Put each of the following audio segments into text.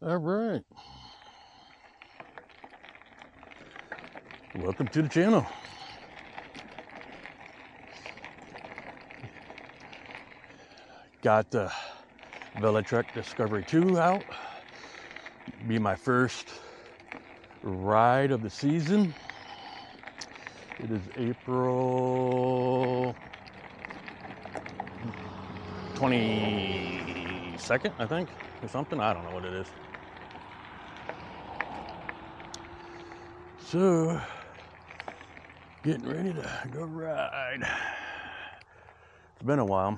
All right. Welcome to the channel. Got the Velotric Discover 2 out. Be my first ride of the season. It is April 22nd, I think, or something. I don't know what it is. So, getting ready to go ride. It's been a while.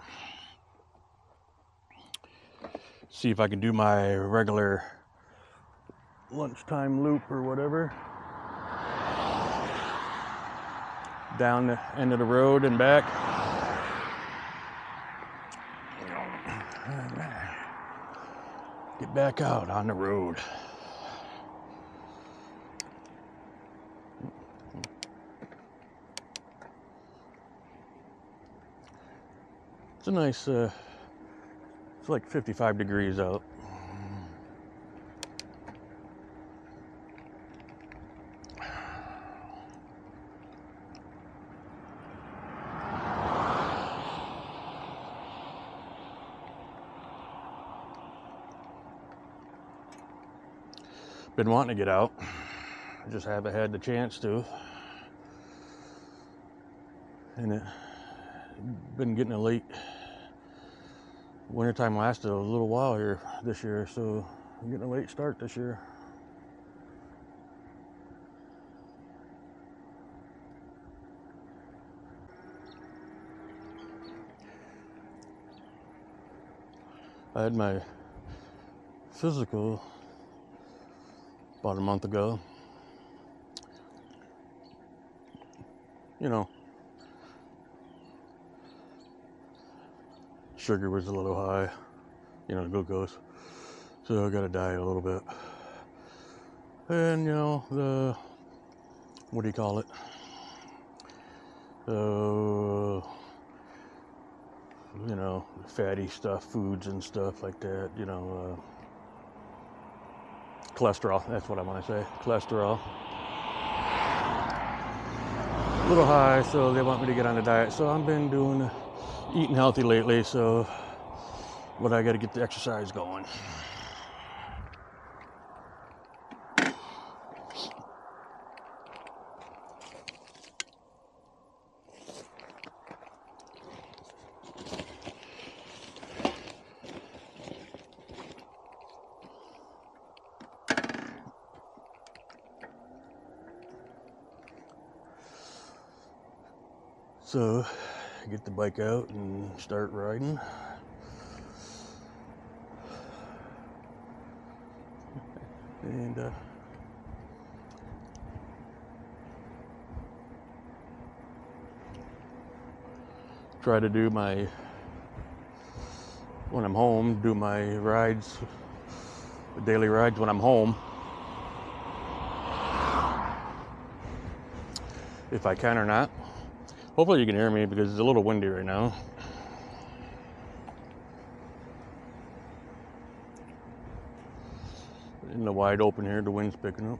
See if I can do my regular lunchtime loop or whatever. Down the end of the road and back. Get back out on the road. It's a nice, it's like 55 degrees out. Been wanting to get out, just haven't had the chance to. And it's been getting a late. Wintertime lasted a little while here this year, so I'm getting a late start this year. I had my physical about a month ago. You know, sugar was a little high, you know, glucose, so I got to diet a little bit. And you know, the, what do you call it, you know, fatty stuff, foods and stuff like that, you know, cholesterol, that's what I want to say, cholesterol. A little high, so they want me to get on a diet, so I've been doing eating healthy lately, so but I got to get the exercise going. So get the bike out and start riding. And try to do my, when I'm home, do my rides, daily rides when I'm home. If I can or not. Hopefully you can hear me because it's a little windy right now. In the wide open here, the wind's picking up.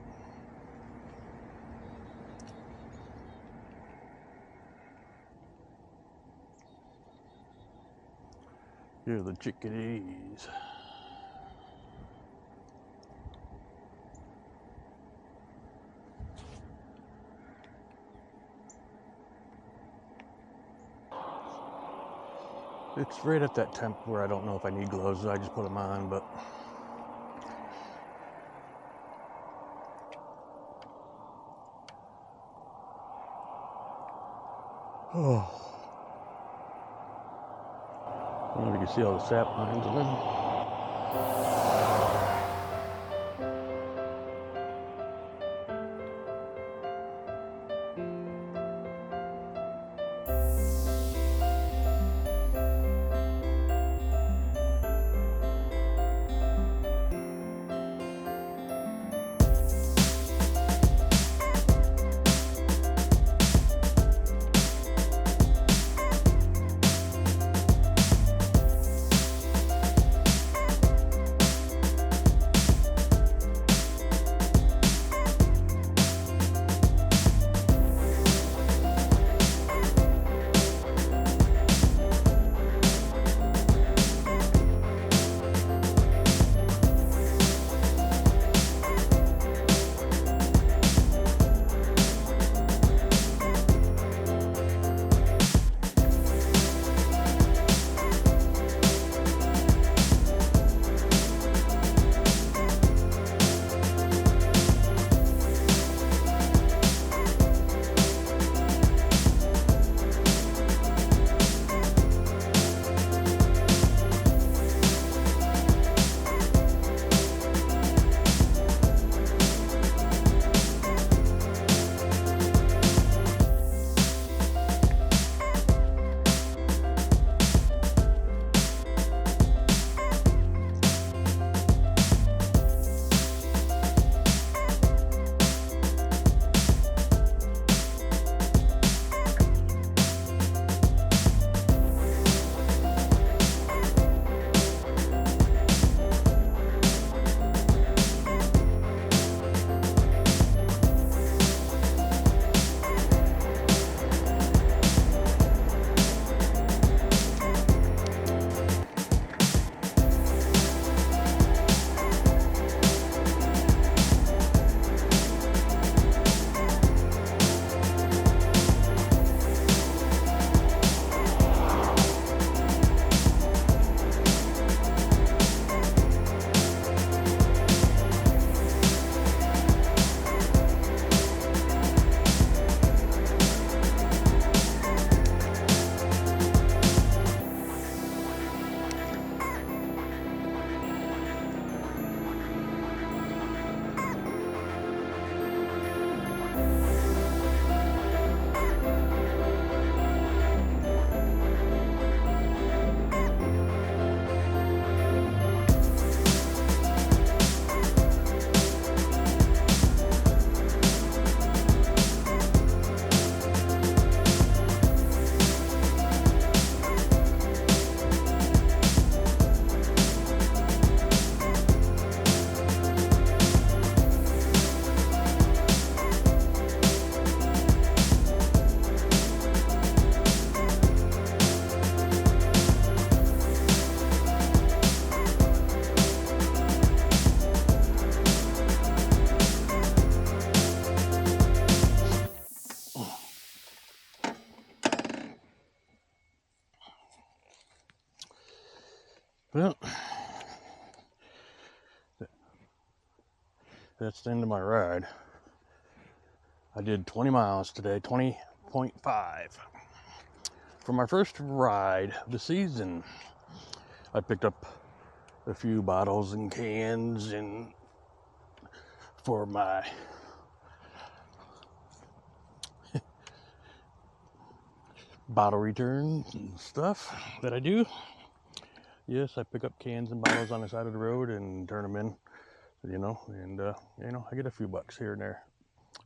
Here are the chickadees. It's right at that temp where I don't know if I need gloves. I just put them on, but oh. I don't know if you can see all the sap lines of them. Well, that's the end of my ride. I did 20 miles today, 20.5. For my first ride of the season, I picked up a few bottles and cans and for my bottle returns and stuff that I do. Yes, I pick up cans and bottles on the side of the road and turn them in, you know, and I get a few bucks here and there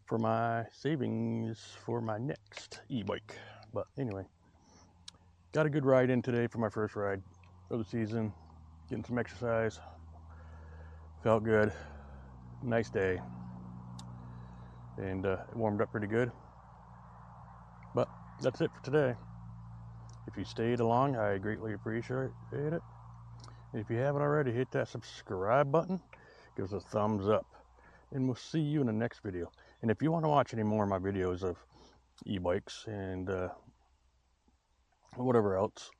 for my savings for my next e-bike. But anyway, got a good ride in today for my first ride of the season, getting some exercise, felt good, nice day, and it warmed up pretty good. But that's it for today. If you stayed along, I greatly appreciate it. If you haven't already, hit that subscribe button, give us a thumbs up, and we'll see you in the next video. And if you want to watch any more of my videos of e-bikes and whatever else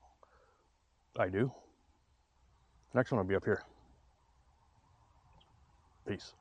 I do, next one will be up here. Peace.